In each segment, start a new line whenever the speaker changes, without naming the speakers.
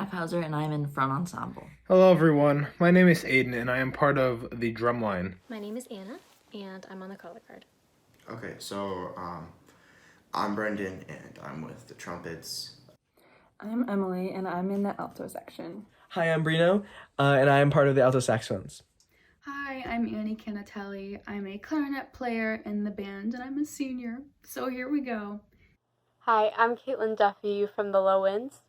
Schaffhauser, and I'm in front ensemble.
Hello everyone, my name is Aiden and I am part of the drumline.
My name is Anna and I'm on the color guard.
Okay, so I'm Brendan and I'm with the trumpets.
I'm Emily and I'm in the alto section.
Hi, I'm Brino and I am part of the alto saxophones.
Hi, I'm Annie Canatelli. I'm a clarinet player in the band and I'm a senior, so here we go.
Hi, I'm Caitlin Duffy from the Low Winds.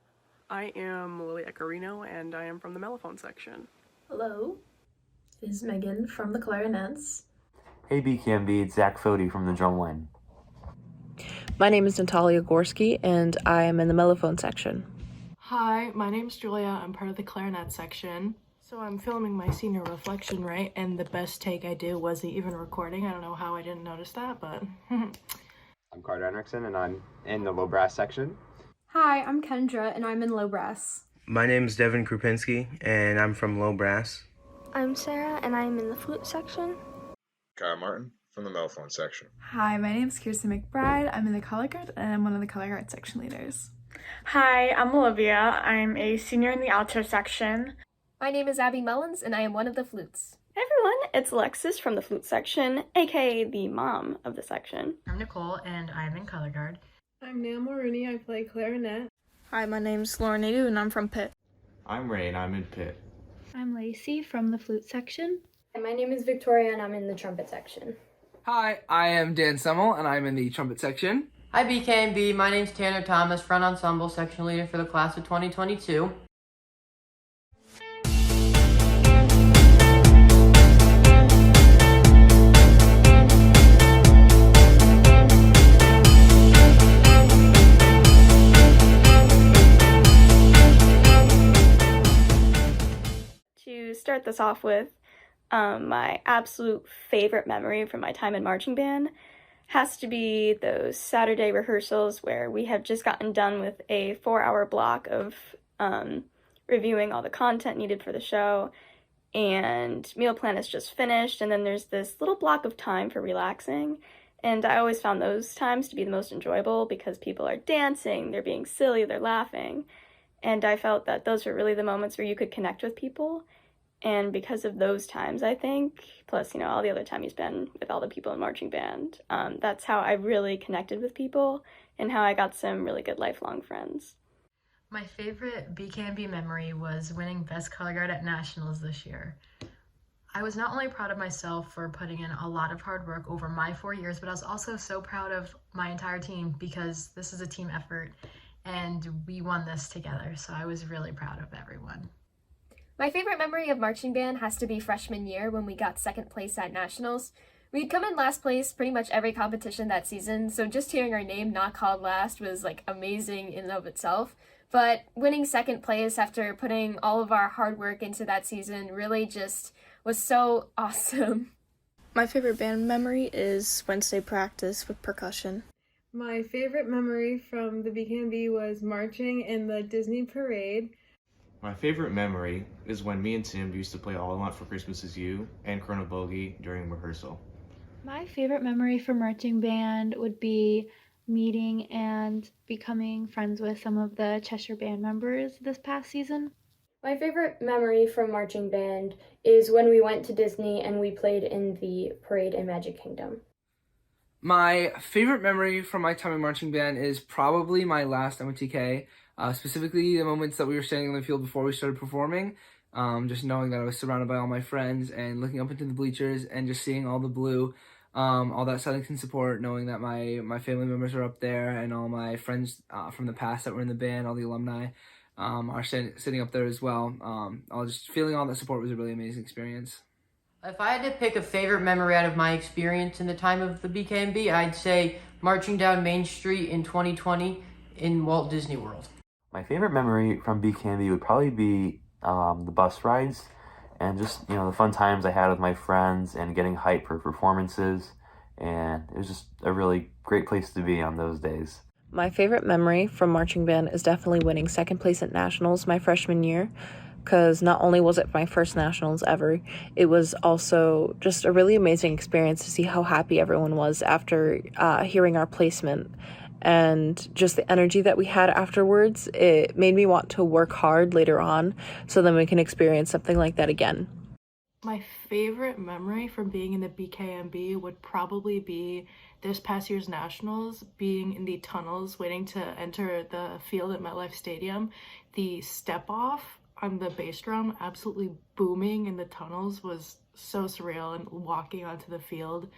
I am Lily Ecarino and I am from the mellophone section.
Hello, this is Megan from the clarinets.
Hey Bkmb, it's Zach Fody from the drumline.
My name is Natalia Gorski and I am in the mellophone section.
Hi, my name's Julia. I'm part of the clarinet section. So I'm filming my senior reflection, right? And the best take I did wasn't even recording. I don't know how I didn't notice that, but...
I'm Carter Henriksen and I'm in the low brass section.
Hi, I'm Kendra and I'm in low brass.
My name's Devin Krupinski and I'm from low brass.
I'm Sarah and I'm in the flute section.
Kyle Martin from the mellophone section.
Hi, my name's Kirsten McBride. I'm in the color guard and I'm one of the color guard section leaders.
Hi, I'm Olivia. I'm a senior in the alto section.
My name is Abby Mullins and I am one of the flutes.
Hey everyone, it's Alexis from the flute section, aka the mom of the section.
I'm Nicole and I'm in color guard.
I'm Nail Maroney, I play clarinet.
Hi, my name's Lauren Nadeau and I'm from Pitt.
I'm Ray and I'm in Pitt.
I'm Lacey from the flute section.
And my name is Victoria and I'm in the trumpet section.
Hi, I am Dan Semmel and I'm in the trumpet section.
Hi Bkmb, my name's Tanner Thomas, front ensemble section leader for the class of 2022.
To start this off with, my absolute favorite memory from my time in marching band has to be those Saturday rehearsals where we have just gotten done with a 4-hour block of reviewing all the content needed for the show, and meal plan is just finished, and then there's this little block of time for relaxing, and I always found those times to be the most enjoyable because people are dancing, they're being silly, they're laughing, and I felt that those were really the moments where you could connect with people. And because of those times, I think, plus, all the other time you spend with all the people in marching band, that's how I really connected with people and how I got some really good lifelong friends.
My favorite Bkmb memory was winning Best Color Guard at Nationals this year. I was not only proud of myself for putting in a lot of hard work over my 4 years, but I was also so proud of my entire team because this is a team effort and we won this together. So I was really proud of everyone.
My favorite memory of marching band has to be freshman year when we got second place at nationals. We'd come in last place pretty much every competition that season, so just hearing our name not called last was amazing in and of itself. But winning second place after putting all of our hard work into that season really just was so awesome.
My favorite band memory is Wednesday practice with percussion.
My favorite memory from the Bkmb was marching in the Disney parade.
My favorite memory is when me and Sam used to play All I Want for Christmas Is You and Chronobogie during rehearsal.
My favorite memory from marching band would be meeting and becoming friends with some of the Cheshire Band members this past season.
My favorite memory from marching band is when we went to Disney and we played in the parade in Magic Kingdom.
My favorite memory from my time in marching band is probably my last MOTK. Specifically the moments that we were standing on the field before we started performing, just knowing that I was surrounded by all my friends and looking up into the bleachers and just seeing all the blue, all that Southington support, knowing that my family members are up there and all my friends from the past that were in the band, all the alumni are sitting up there as well. All just feeling all that support was a really amazing experience.
If I had to pick a favorite memory out of my experience in the time of the Bkmb, I'd say marching down Main Street in 2020 in Walt Disney World.
My favorite memory from Bkmb would probably be the bus rides and just, the fun times I had with my friends and getting hyped for performances. And it was just a really great place to be on those days.
My favorite memory from marching band is definitely winning second place at nationals my freshman year, because not only was it my first nationals ever, it was also just a really amazing experience to see how happy everyone was after hearing our placement
and just the energy that we had afterwards, it made me want to work hard later on so then we can experience something like that again.
My favorite memory from being in the Bkmb would probably be this past year's Nationals, being in the tunnels waiting to enter the field at MetLife Stadium. The step off on the bass drum absolutely booming in the tunnels was so surreal, and walking onto the field,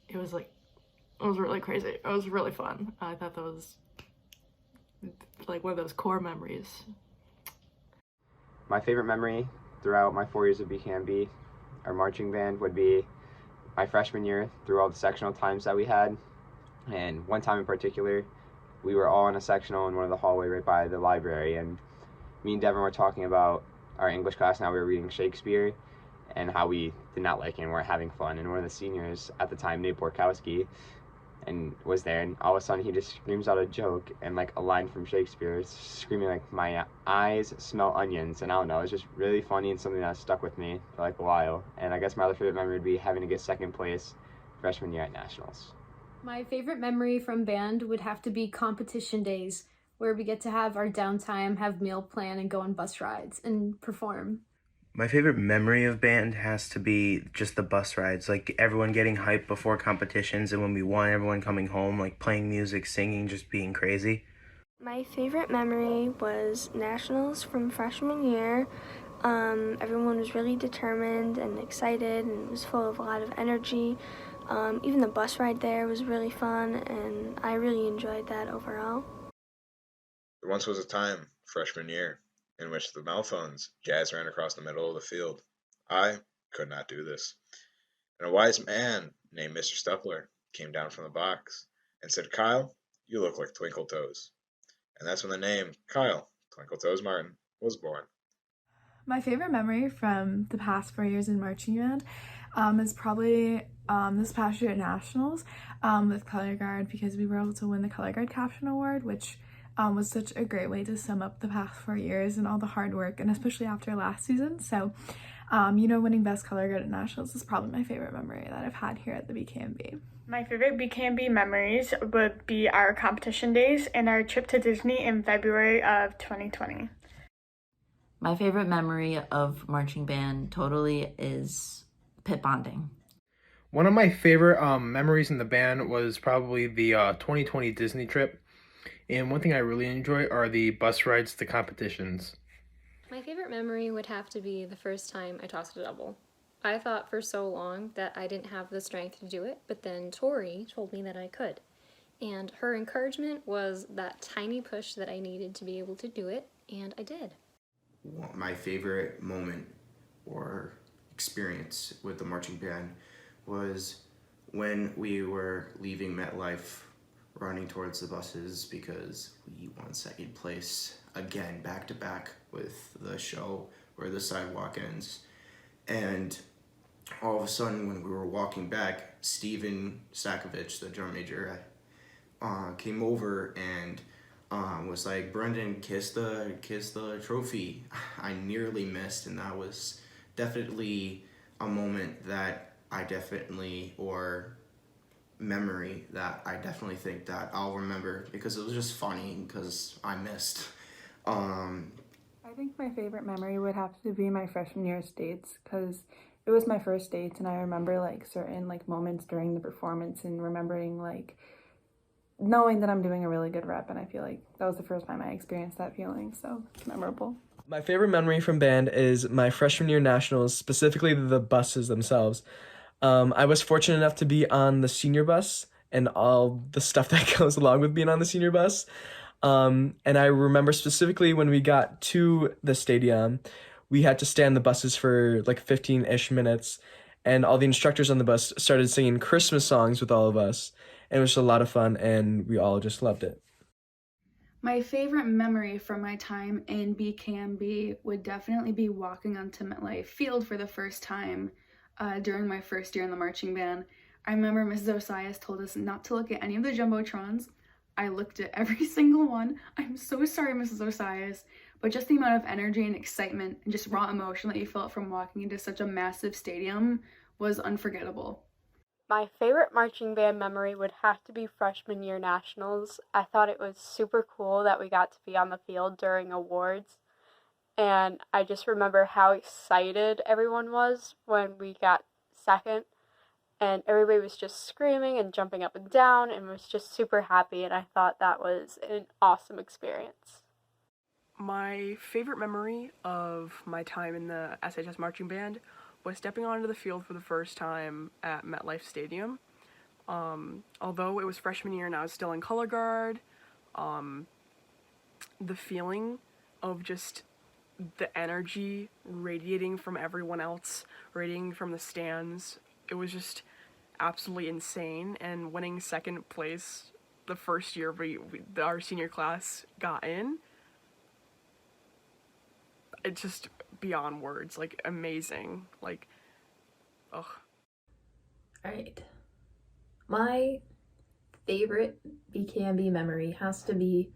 it was really crazy. It was really fun. I thought that was like one of those core memories.
My favorite memory throughout my 4 years of Bkmb, our marching band, would be my freshman year through all the sectional times that we had. And one time in particular, we were all in a sectional in one of the hallway right by the library, and me and Devin were talking about our English class and how we were reading Shakespeare and how we did not like it and weren't having fun. And one of the seniors at the time, Nate Borkowski, and was there, and all of a sudden he just screams out a joke and like a line from Shakespeare, screaming like, "My eyes smell onions." And I don't know, it was just really funny and something that stuck with me for like a while. And I guess my other favorite memory would be having to get second place freshman year at Nationals.
My favorite memory from band would have to be competition days, where we get to have our downtime, have meal plan, and go on bus rides and perform.
My favorite memory of band has to be just the bus rides, like everyone getting hyped before competitions, and when we won, everyone coming home, like playing music, singing, just being crazy.
My favorite memory was Nationals from freshman year. Everyone was really determined and excited, and it was full of a lot of energy. Even the bus ride there was really fun, and I really enjoyed that overall.
There once was a time, freshman year, in which the Malphones jazz ran across the middle of the field. I could not do this. And a wise man named Mr. Stepler came down from the box and said, "Kyle, you look like Twinkle Toes." And that's when the name Kyle Twinkle Toes Martin was born.
My favorite memory from the past 4 years in marching band is probably this past year at Nationals with Color Guard, because we were able to win the Color Guard Caption Award, which was such a great way to sum up the past 4 years and all the hard work, and especially after last season. So, winning Best Color Guard at Nationals is probably my favorite memory that I've had here at the Bkmb.
My favorite Bkmb memories would be our competition days and our trip to Disney in February of 2020.
My favorite memory of marching band totally is pit bonding.
One of my favorite memories in the band was probably the 2020 Disney trip. And one thing I really enjoy are the bus rides to competitions.
My favorite memory would have to be the first time I tossed a double. I thought for so long that I didn't have the strength to do it, but then Tori told me that I could. And her encouragement was that tiny push that I needed to be able to do it, and I did.
My favorite moment or experience with the marching band was when we were leaving MetLife, running towards the buses because we won second place again, back to back with the show where the sidewalk ends. And all of a sudden, when we were walking back, Steven Stakovich, the drum major, came over and was like, "Brendan, kiss the trophy." I nearly missed, and that was definitely a moment that memory that I definitely think that I'll remember, because it was just funny because I missed.
I think my favorite memory would have to be my freshman year states, because it was my first states, and I remember like certain like moments during the performance and remembering like knowing that I'm doing a really good rep, and I feel like that was the first time I experienced that feeling, so it's memorable.
My favorite memory from band is my freshman year Nationals, specifically the buses themselves. I was fortunate enough to be on the senior bus and all the stuff that goes along with being on the senior bus. And I remember specifically when we got to the stadium, we had to stay on the buses for like 15-ish minutes, and all the instructors on the bus started singing Christmas songs with all of us. And it was just a lot of fun, and we all just loved it.
My favorite memory from my time in Bkmb would definitely be walking onto MetLife Field for the first time during my first year in the marching band. I remember Mrs. Osias told us not to look at any of the Jumbotrons. I looked at every single one. I'm so sorry, Mrs. Osias, but just the amount of energy and excitement and just raw emotion that you felt from walking into such a massive stadium was unforgettable.
My favorite marching band memory would have to be freshman year nationals. I thought it was super cool that we got to be on the field during awards, and I just remember how excited everyone was when we got second, and everybody was just screaming and jumping up and down and was just super happy, and I thought that was an awesome experience.
My favorite memory of my time in the SHS marching band was stepping onto the field for the first time at MetLife Stadium. Although it was freshman year and I was still in color guard, the feeling of just the energy radiating from everyone else, radiating from the stands, it was just absolutely insane. And winning second place the first year our senior class got in, it's just beyond words, like amazing, like, ugh.
Alright. My favorite Bkmb memory has to be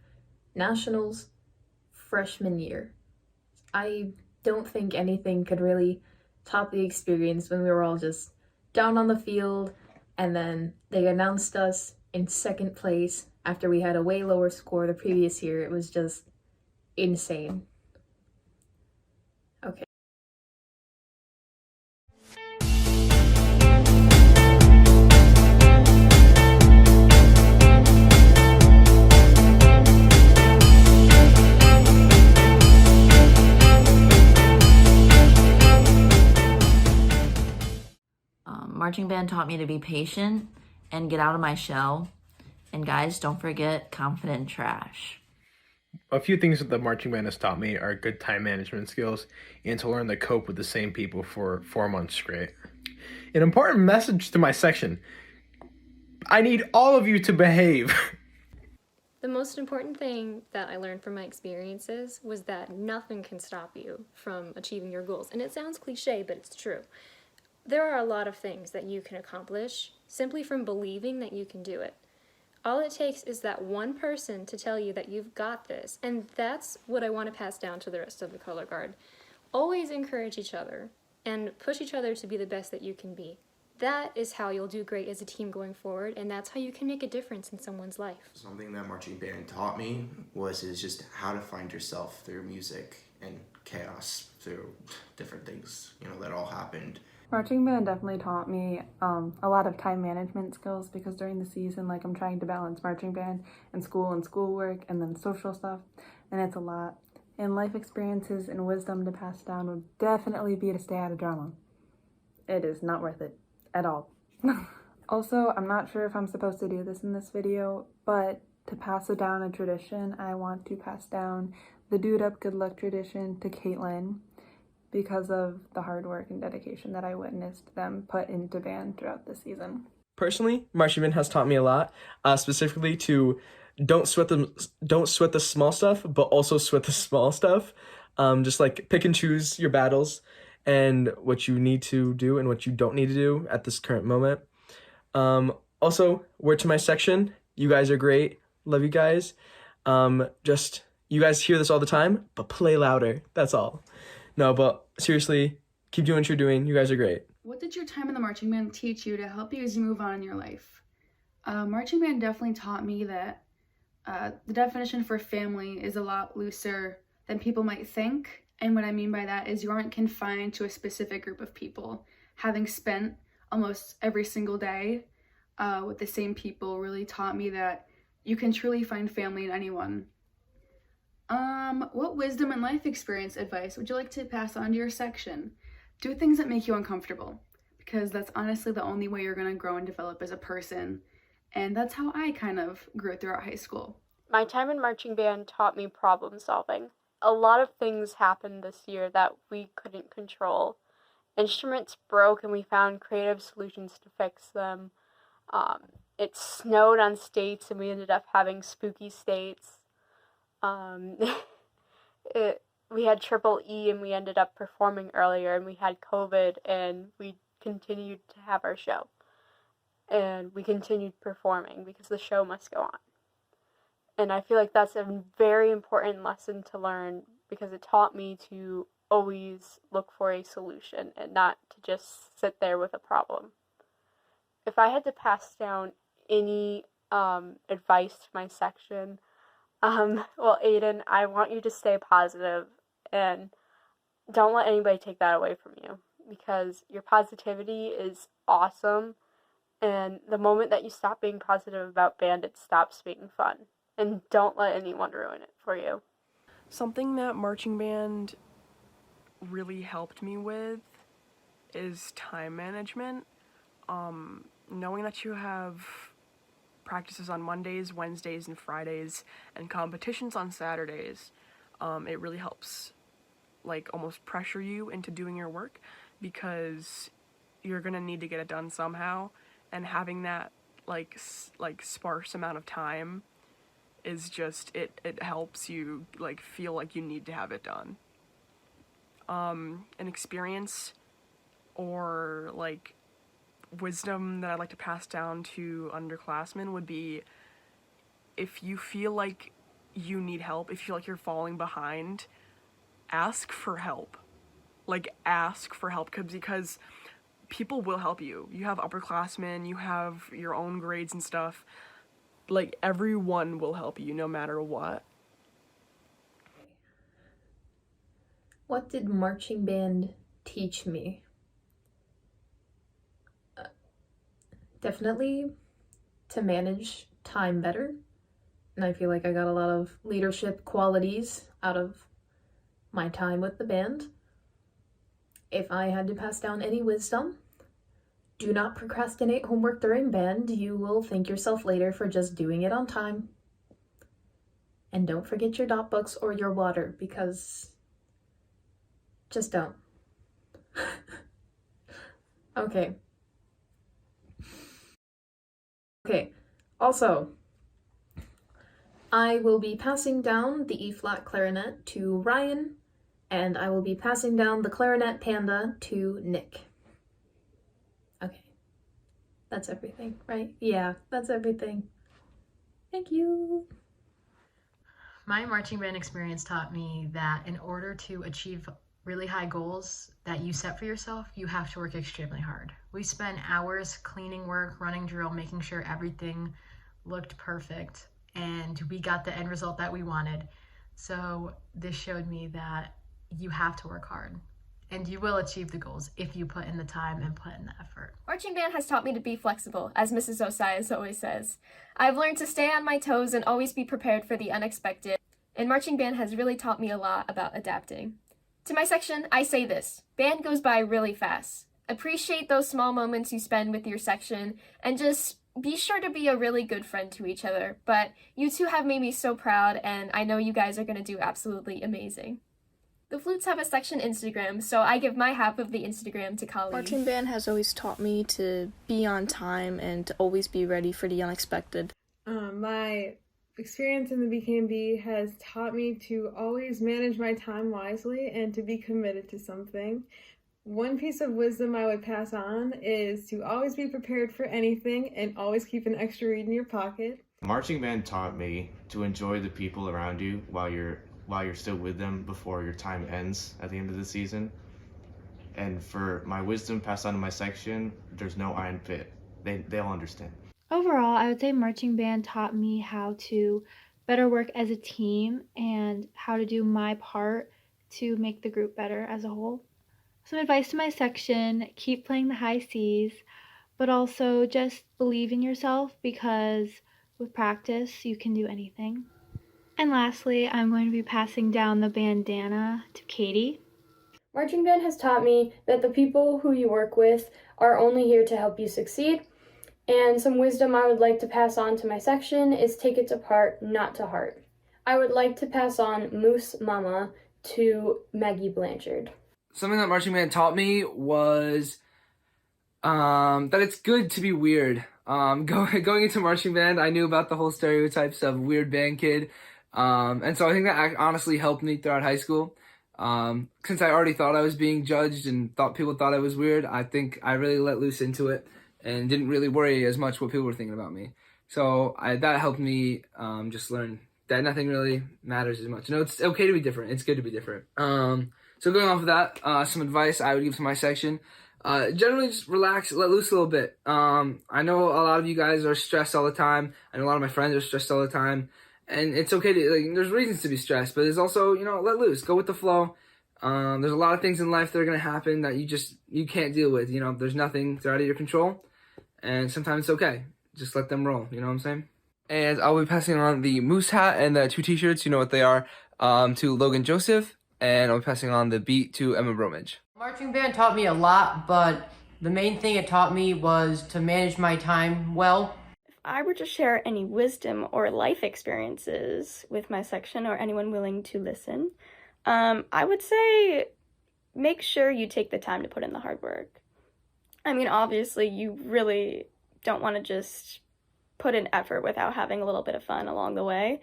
Nationals freshman year. I don't think anything could really top the experience when we were all just down on the field and then they announced us in second place after we had a way lower score the previous year. It was just insane. Okay.
Marching band taught me to be patient and get out of my shell. And guys, don't forget confident trash.
A few things that the marching band has taught me are good time management skills and to learn to cope with the same people for 4 months straight. An important message to my section: I need all of you to behave.
The most important thing that I learned from my experiences was that nothing can stop you from achieving your goals. And it sounds cliche, but it's true. There are a lot of things that you can accomplish simply from believing that you can do it. All it takes is that one person to tell you that you've got this, and that's what I want to pass down to the rest of the color guard. Always encourage each other and push each other to be the best that you can be. That is how you'll do great as a team going forward, and that's how you can make a difference in someone's life.
Something that marching band taught me is just how to find yourself through music and chaos, through different things, that all happened.
Marching band definitely taught me a lot of time management skills, because during the season, I'm trying to balance marching band and schoolwork and then social stuff, and it's a lot. And life experiences and wisdom to pass down would definitely be to stay out of drama. It is not worth it at all. Also, I'm not sure if I'm supposed to do this in this video, but to pass down a tradition, I want to pass down the Dude Up Good Luck tradition to Caitlin, because of the hard work and dedication that I witnessed them put into band throughout the season.
Personally, marching band has taught me a lot, specifically to don't sweat the small stuff, but also sweat the small stuff. Just like pick and choose your battles and what you need to do and what you don't need to do at this current moment. Also, word to my section, you guys are great. Love you guys. You guys hear this all the time, but play louder. That's all. No, but seriously, keep doing what you're doing. You guys are great.
What did your time in the marching band teach you to help you as you move on in your life? Marching band definitely taught me that the definition for family is a lot looser than people might think. And what I mean by that is you aren't confined to a specific group of people. Having spent almost every single day with the same people really taught me that you can truly find family in anyone. What wisdom and life experience advice would you like to pass on to your section? Do things that make you uncomfortable, because that's honestly the only way you're going to grow and develop as a person. And that's how I kind of grew throughout high school.
My time in marching band taught me problem solving. A lot of things happened this year that we couldn't control. Instruments broke and we found creative solutions to fix them. It snowed on states and we ended up having spooky states. We had Triple E and we ended up performing earlier, and we had COVID and we continued to have our show. And we continued performing because the show must go on. And I feel like that's a very important lesson to learn, because it taught me to always look for a solution and not to just sit there with a problem. if I had to pass down any advice to my section, well, Aiden, I want you to stay positive and don't let anybody take that away from you because your positivity is awesome. And the moment that you stop being positive about band, it stops being fun. And don't let anyone ruin it for you.
Something that marching band really helped me with is time management. Knowing that you have practices on Mondays, Wednesdays, and Fridays, and competitions on Saturdays, it really helps, like, almost pressure you into doing your work because you're gonna need to get it done somehow, and having that, like sparse amount of time is just, it helps you, like, feel like you need to have it done. An experience or, like, wisdom that I'd like to pass down to underclassmen would be, if you feel like you need help, if you feel like you're falling behind, ask for help. Like, ask for help, because people will help you. You have upperclassmen, you have your own grades and stuff. Like, everyone will help you no matter what.
What did marching band teach me? Definitely to manage time better. And I feel like I got a lot of leadership qualities out of my time with the band. If I had to pass down any wisdom, do not procrastinate homework during band. You will thank yourself later for just doing it on time. And don't forget your dot books or your water, because just don't. Okay. Also, I will be passing down the E-flat clarinet to Ryan, and I will be passing down the clarinet panda to Nick. Okay. That's everything, right? Yeah, that's everything. Thank you.
My marching band experience taught me that in order to achieve really high goals that you set for yourself, you have to work extremely hard. We spent hours cleaning work, running drill, making sure everything looked perfect, and we got the end result that we wanted. So this showed me that you have to work hard, and you will achieve the goals if you put in the time and put in the effort.
Marching band has taught me to be flexible, as Mrs. Osias always says. I've learned to stay on my toes and always be prepared for the unexpected, and marching band has really taught me a lot about adapting. To my section, I say this: band goes by really fast. Appreciate those small moments you spend with your section, and just be sure to be a really good friend to each other. But you two have made me so proud, and I know you guys are going to do absolutely amazing. The Flutes have a section Instagram, so I give my half of the Instagram to Colleen.
Marching band has always taught me to be on time and to always be ready for the unexpected.
My experience in the Bkmb has taught me to always manage my time wisely and to be committed to something. One piece of wisdom I would pass on is to always be prepared for anything and always keep an extra reed in your pocket.
Marching band taught me to enjoy the people around you while you're still with them before your time ends at the end of the season. And for my wisdom passed on to my section, there's no iron pit. They'll understand.
Overall, I would say marching band taught me how to better work as a team and how to do my part to make the group better as a whole. Some advice to my section: keep playing the high C's, but also just believe in yourself, because with practice you can do anything. And lastly, I'm going to be passing down the bandana to Katie.
Marching band has taught me that the people who you work with are only here to help you succeed. And some wisdom I would like to pass on to my section is take it to part, not to heart. I would like to pass on Moose Mama to Maggie Blanchard.
Something that marching band taught me was that it's good to be weird. Going into marching band, I knew about the whole stereotypes of weird band kid. And so I think that honestly helped me throughout high school. Since I already thought I was being judged and people thought I was weird, I think I really let loose into it and didn't really worry as much what people were thinking about me. So that helped me just learn that nothing really matters as much. It's okay to be different. It's good to be different. So going off of that, some advice I would give to my section. Generally just relax, let loose a little bit. I know a lot of you guys are stressed all the time. I know a lot of my friends are stressed all the time. And it's okay to, like, there's reasons to be stressed, but there's also, let loose, go with the flow. There's a lot of things in life that are going to happen that you can't deal with. There's nothing, they're out of your control. And sometimes it's okay. Just let them roll, you know what I'm saying? And I'll be passing on the moose hat and the 2 t-shirts, you know what they are, to Logan Joseph. And I'll be passing on the beat to Emma Bromage.
Marching band taught me a lot, but the main thing it taught me was to manage my time well.
If I were to share any wisdom or life experiences with my section or anyone willing to listen, I would say make sure you take the time to put in the hard work. I mean, obviously, you really don't want to just put in effort without having a little bit of fun along the way.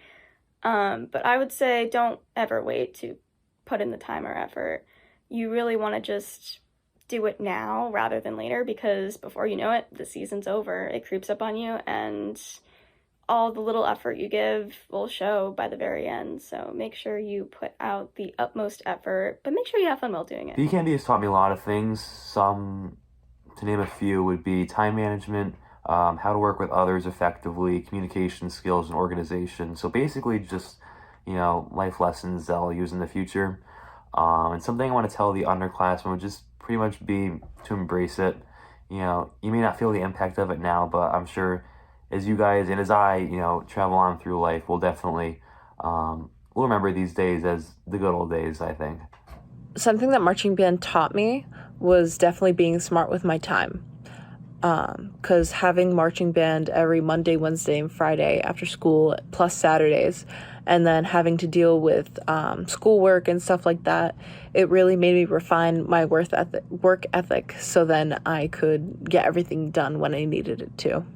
But I would say don't ever wait to put in the time or effort. You really want to just do it now rather than later, because before you know it, the season's over. It creeps up on you, and all the little effort you give will show by the very end. So make sure you put out the utmost effort, but make sure you have fun while doing it.
Bkmb has taught me a lot of things. Some, to name a few, would be time management, how to work with others effectively, communication skills, and organization. So basically just, life lessons that I'll use in the future. And something I want to tell the underclassmen would just pretty much be to embrace it. You may not feel the impact of it now, but I'm sure as you guys and as I, travel on through life, we'll definitely, we'll remember these days as the good old days, I think.
Something that marching band taught me was definitely being smart with my time. Because having marching band every Monday, Wednesday, and Friday after school, plus Saturdays, and then having to deal with schoolwork and stuff like that, it really made me refine my work ethic so then I could get everything done when I needed it to.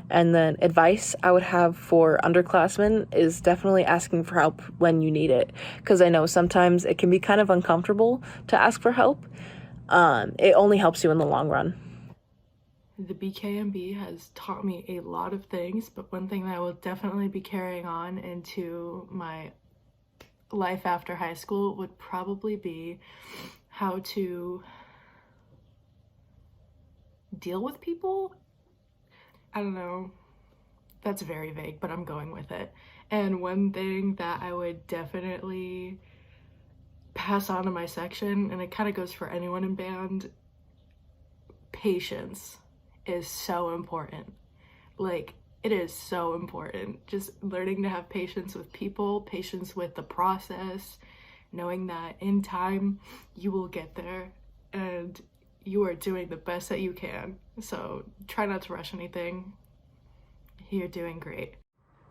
And then advice I would have for underclassmen is definitely asking for help when you need it, because I know sometimes it can be kind of uncomfortable to ask for help. It only helps you in the long run.
The Bkmb has taught me a lot of things, but one thing that I will definitely be carrying on into my life after high school would probably be how to deal with people. I don't know, that's very vague, but I'm going with it. And one thing that I would definitely pass on to my section, and it kind of goes for anyone in band, patience is so important. Like, it is so important. Just learning to have patience with people, patience with the process, knowing that in time you will get there and you are doing the best that you can. So try not to rush anything. You're doing great.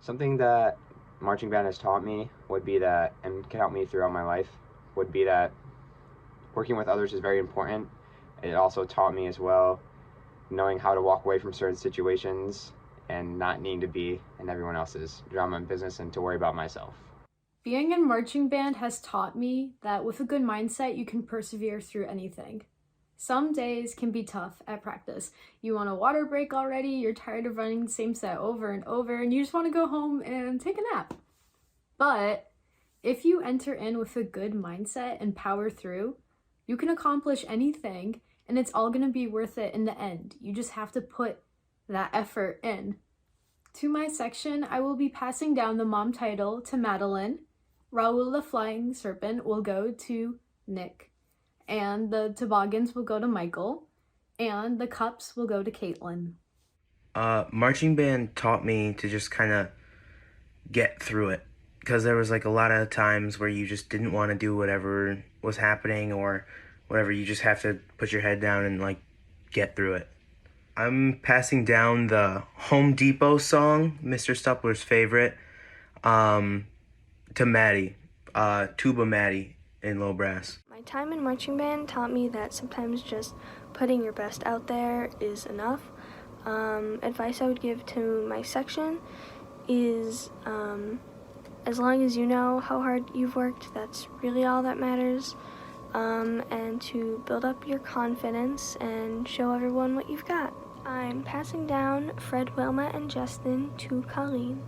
Something that marching band has taught me would be that, and can help me throughout my life, would be that working with others is very important. It also taught me as well knowing how to walk away from certain situations and not needing to be in everyone else's drama and business and to worry about myself.
Being in marching band has taught me that with a good mindset, you can persevere through anything. Some days can be tough at practice. You want a water break already, you're tired of running the same set over and over, and you just want to go home and take a nap. But if you enter in with a good mindset and power through, you can accomplish anything, and it's all going to be worth it in the end. You just have to put that effort in. To my section, I will be passing down the mom title to Madeline. Raoul the Flying Serpent will go to Nick. And the toboggans will go to Michael. And the cups will go to Caitlin.
Marching band taught me to just kind of get through it. Because there was like a lot of times where you just didn't want to do whatever was happening or whatever. You just have to put your head down and like get through it. I'm passing down the Home Depot song, Mr. Stupler's favorite, to Maddie, Tuba Maddie in low brass.
My time in marching band taught me that sometimes just putting your best out there is enough. Advice I would give to my section is as long as you know how hard you've worked, that's really all that matters. And to build up your confidence and show everyone what you've got. I'm passing down Fred, Wilma, and Justin to Colleen.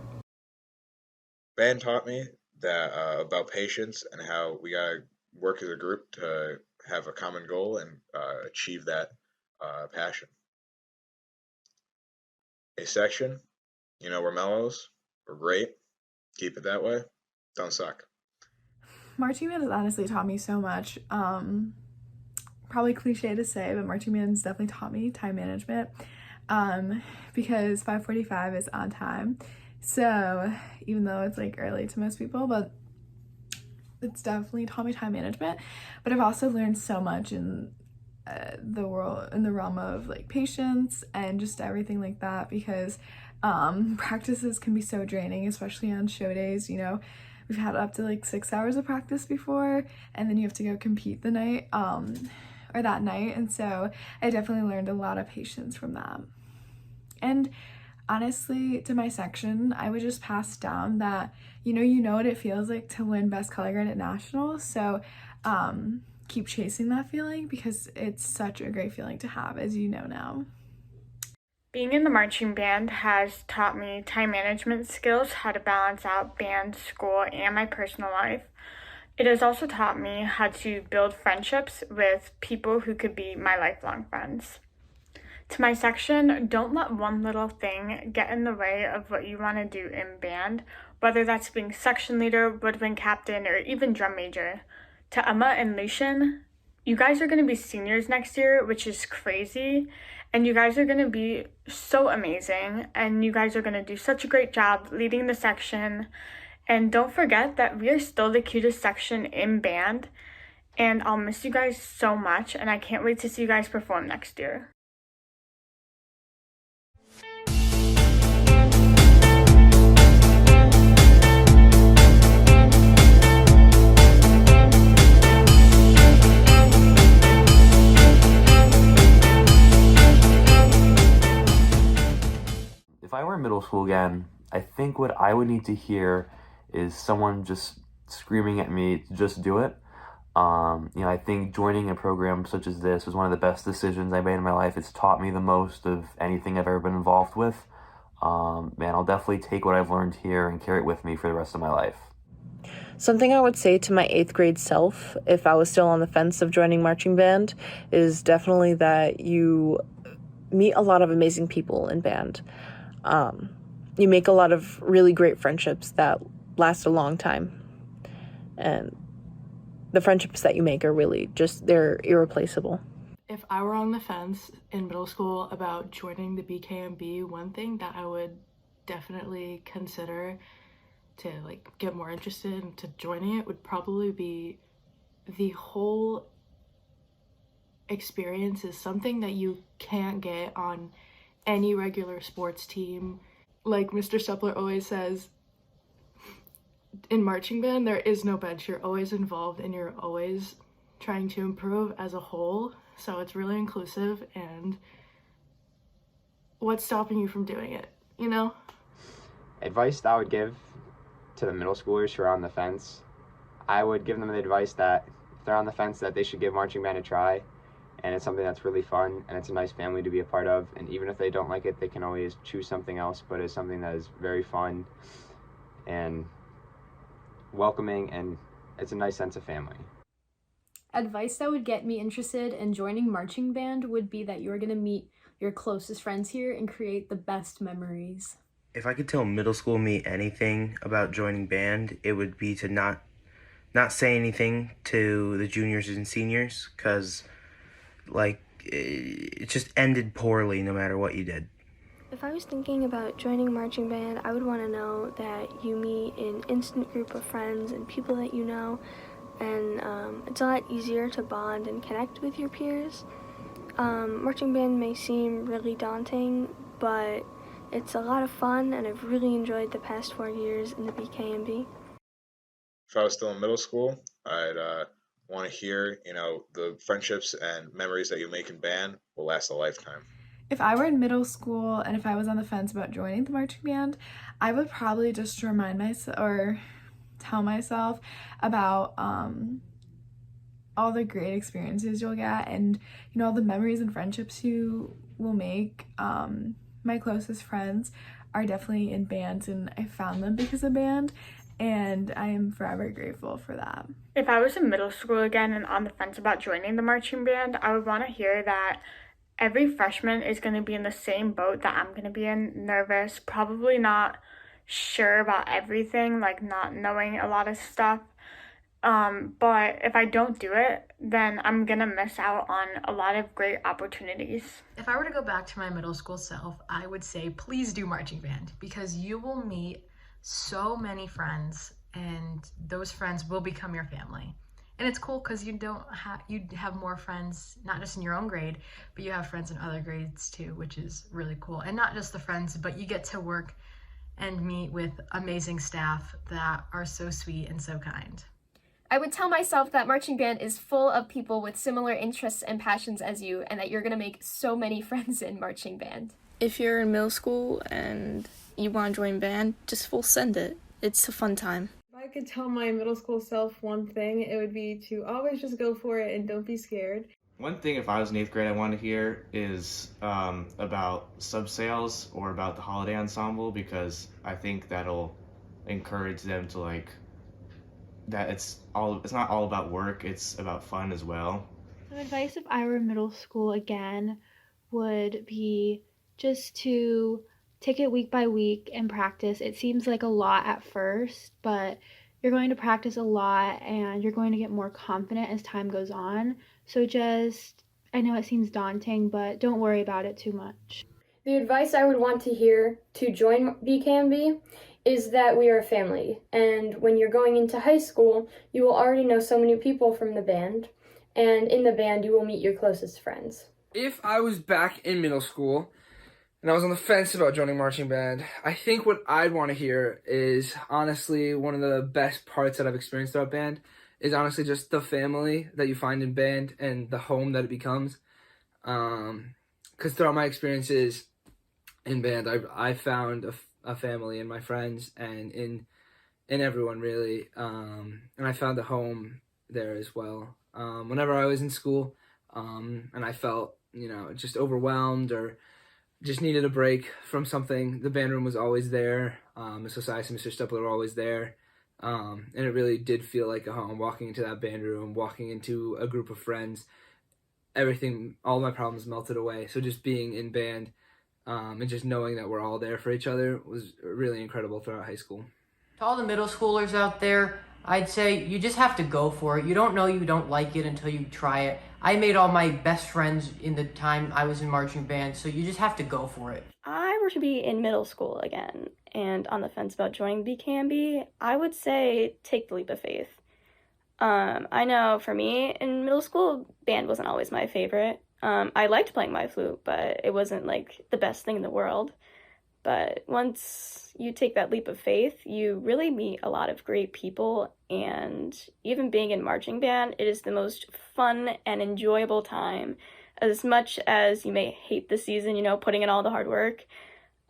Band taught me that about patience and how we gotta work as a group to have a common goal and achieve that passion. A section, we're mellows, we're great, keep it that way, don't suck.
Marching band has honestly taught me so much. Probably cliche to say, but marching band has definitely taught me time management, because 5:45 is on time. So even though it's like early to most people, but it's definitely taught me time management. But I've also learned so much in the realm of like patience and just everything like that, because practices can be so draining, especially on show days. We've had up to like 6 hours of practice before, and then you have to go compete the night or that night, and so I definitely learned a lot of patience from that. And honestly, to my section, I would just pass down that you know what it feels like to win best color guard at nationals, so keep chasing that feeling, because it's such a great feeling to have, as you know now.
Being in the marching band has taught me time management skills, how to balance out band, school, and my personal life. It has also taught me how to build friendships with people who could be my lifelong friends. To my section, don't let one little thing get in the way of what you want to do in band, whether that's being section leader, woodwind captain, or even drum major. To Emma and Lucian, you guys are going to be seniors next year, which is crazy, and you guys are going to be so amazing, and you guys are going to do such a great job leading the section. And don't forget that we are still the cutest section in band, and I'll miss you guys so much, and I can't wait to see you guys perform next year.
If I were in middle school again, I think what I would need to hear is someone just screaming at me to just do it. I think joining a program such as this was one of the best decisions I made in my life. It's taught me the most of anything I've ever been involved with. I'll definitely take what I've learned here and carry it with me for the rest of my life.
Something I would say to my 8th grade self, if I was still on the fence of joining marching band, is definitely that you meet a lot of amazing people in band. You make a lot of really great friendships that last a long time. And the friendships that you make are really they're irreplaceable.
If I were on the fence in middle school about joining the Bkmb, one thing that I would definitely consider to get more interested into joining it would probably be the whole experience is something that you can't get on any regular sports team. Like Mr. Stepler always says, in marching band, there is no bench. You're always involved and you're always trying to improve as a whole. So it's really inclusive, and what's stopping you from doing it,
Advice that I would give to the middle schoolers who are on the fence, I would give them the advice that if they're on the fence, that they should give marching band a try. And it's something that's really fun, and it's a nice family to be a part of. And even if they don't like it, they can always choose something else, but it's something that is very fun and welcoming, and it's a nice sense of family.
Advice that would get me interested in joining marching band would be that you're going to meet your closest friends here and create the best memories.
If I could tell middle school me anything about joining band, it would be to not say anything to the juniors and seniors, because it just ended poorly no matter what you did.
If I was thinking about joining marching band, I would want to know that you meet an instant group of friends and people that you know, and it's a lot easier to bond and connect with your peers. Marching band may seem really daunting, but it's a lot of fun, and I've really enjoyed the past 4 years in the Bkmb.
If I was still in middle school, I'd want to hear, the friendships and memories that you make in band will last a lifetime.
If I were in middle school and if I was on the fence about joining the marching band, I would probably just remind myself or tell myself about all the great experiences you'll get, and all the memories and friendships you will make. My closest friends are definitely in bands, and I found them because of band, and I am forever grateful for that.
If I was in middle school again and on the fence about joining the marching band, I would want to hear that every freshman is going to be in the same boat that I'm going to be in, nervous, probably not sure about everything, like not knowing a lot of stuff. But if I don't do it, then I'm going to miss out on a lot of great opportunities.
If I were to go back to my middle school self, I would say please do marching band, because you will meet so many friends and those friends will become your family. And it's cool because you have more friends, not just in your own grade, but you have friends in other grades too, which is really cool. And not just the friends, but you get to work and meet with amazing staff that are so sweet and so kind.
I would tell myself that marching band is full of people with similar interests and passions as you, and that you're going to make so many friends in marching band.
If you're in middle school and you want to join band, just full send it. It's a fun time.
If I could tell my middle school self one thing, it would be to always just go for it and don't be scared.
One thing, if I was in 8th grade, I want to hear is about sub-sales or about the holiday ensemble, because I think that'll encourage them to that it's not all about work, it's about fun as well.
Some advice if I were in middle school again would be just to take it week by week and practice. It seems like a lot at first, but you're going to practice a lot and you're going to get more confident as time goes on. So I know it seems daunting, but don't worry about it too much.
The advice I would want to hear to join Bkmb is that we are a family, and when you're going into high school, you will already know so many people from the band, and in the band you will meet your closest friends.
If I was back in middle school and I was on the fence about joining marching band, I think what I'd want to hear is, honestly, one of the best parts that I've experienced throughout band is honestly just the family that you find in band and the home that it becomes. Because throughout my experiences in band, I found a family in my friends and in everyone, really. And I found a home there as well. Whenever I was in school and I felt, just overwhelmed or just needed a break from something, the band room was always there. Ms. Osias and Mr. Stepler were always there. And it really did feel like a home, walking into that band room, walking into a group of friends. Everything, all my problems melted away. So just being in band and just knowing that we're all there for each other was really incredible throughout high school.
To all the middle schoolers out there, I'd say you just have to go for it. You don't know you don't like it until you try it. I made all my best friends in the time I was in marching band, so you just have to go for it.
If I were to be in middle school again and on the fence about joining Bkmb, I would say take the leap of faith. I know for me in middle school, band wasn't always my favorite. I liked playing my flute, but it wasn't the best thing in the world. But once you take that leap of faith, you really meet a lot of great people, and even being in marching band, it is the most fun and enjoyable time. As much as you may hate the season, putting in all the hard work,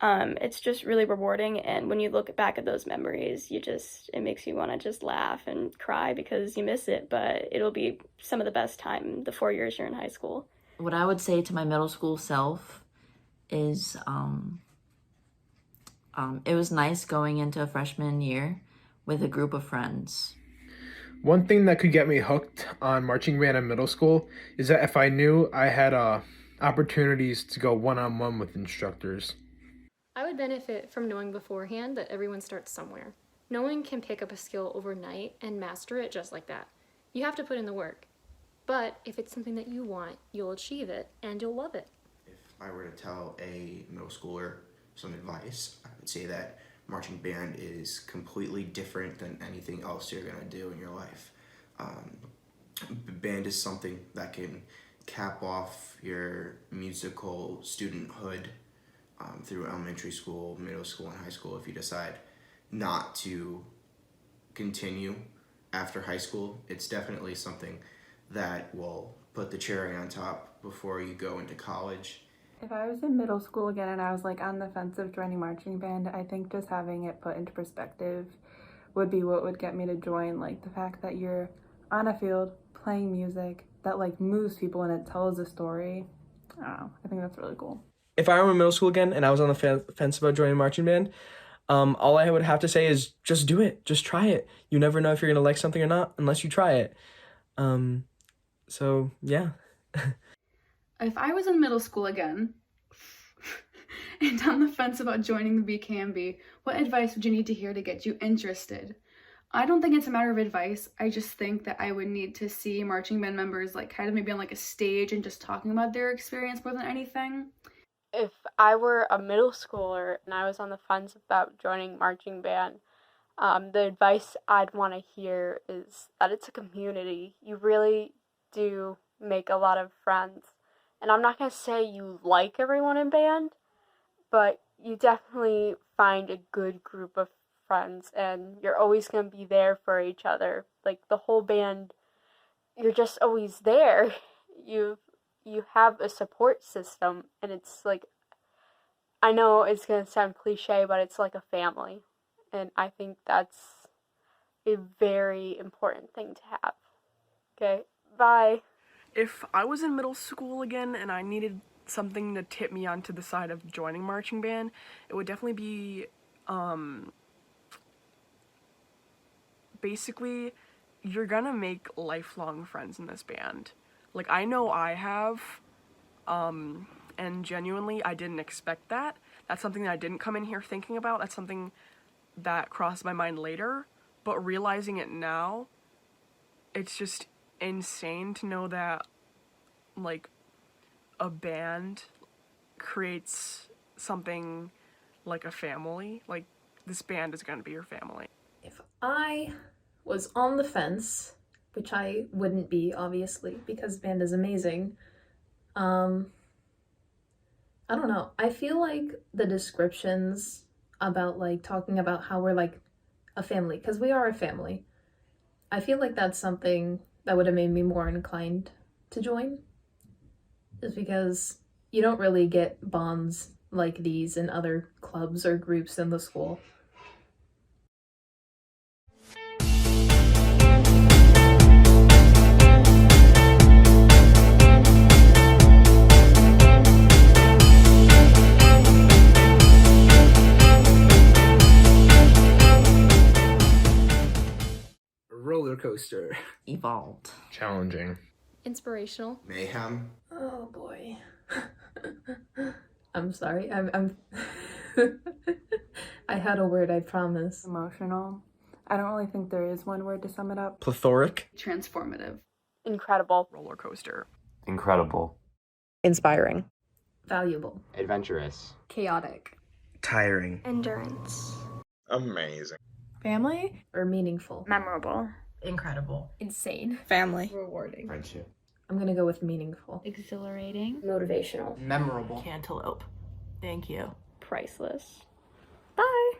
it's just really rewarding, and when you look back at those memories, it makes you want to just laugh and cry because you miss it, but it'll be some of the best time the 4 years you're in high school.
What I would say to my middle school self is it was nice going into a freshman year with a group of friends.
One thing that could get me hooked on marching band in middle school is that if I knew I had opportunities to go one-on-one with instructors.
I would benefit from knowing beforehand that everyone starts somewhere. No one can pick up a skill overnight and master it just like that. You have to put in the work. But if it's something that you want, you'll achieve it and you'll love it.
If I were to tell a middle schooler some advice, I would say that marching band is completely different than anything else you're going to do in your life. Band is something that can cap off your musical studenthood through elementary school, middle school, and high school if you decide not to continue after high school. It's definitely something that will put the cherry on top before you go into college.
If I was in middle school again and I was on the fence of joining marching band, I think just having it put into perspective would be what would get me to join. The fact that you're on a field playing music that moves people and it tells a story. I don't know. I think that's really cool.
If I were in middle school again and I was on the fence about joining marching band, All I would have to say is just do it. Just try it. You never know if you're going to like something or not unless you try it. So, yeah.
If I was in middle school again and on the fence about joining the Bkmb, what advice would you need to hear to get you interested? I don't think it's a matter of advice. I just think that I would need to see marching band members like kind of maybe on like a stage and just talking about their experience more than anything.
If I were a middle schooler and I was on the fence about joining marching band, the advice I'd want to hear is that it's a community. You really do make a lot of friends. And I'm not going to say you like everyone in band, but you definitely find a good group of friends and you're always going to be there for each other. Like the whole band, you're just always there. You have a support system, and it's like, I know it's going to sound cliche, but it's like a family. And I think that's a very important thing to have. Okay, bye.
If I was in middle school again and I needed something to tip me onto the side of joining marching band, it would definitely be, basically, you're gonna make lifelong friends in this band. Like, I know I have, and genuinely, I didn't expect that. That's something that I didn't come in here thinking about. That's something that crossed my mind later, but realizing it now, it's just insane to know that, like, a band creates something like a family. Like, this band is gonna be your family.
If I was on the fence, which I wouldn't be, obviously, because band is amazing, I don't know. I feel like the descriptions about, like, talking about how we're, like, a family, because we are a family, I feel like that's something that would have made me more inclined to join. Just because you don't really get bonds like these in other clubs or groups in the school.
Roller coaster.
Evolved.
Challenging.
Inspirational.
Mayhem.
Oh boy. I'm sorry. I'm I had a word, I promise.
Emotional. I don't really think there is one word to sum it up.
Plethoric.
Transformative.
Incredible.
Roller coaster.
Incredible.
Inspiring.
Valuable.
Adventurous.
Chaotic.
Tiring.
Endurance.
Amazing.
Family?
Or meaningful.
Memorable.
Incredible.
Insane.
Family.
Rewarding.
Friendship.
I'm gonna go with meaningful.
Exhilarating.
Motivational.
Memorable.
Cantaloupe. Thank you.
Priceless. Bye.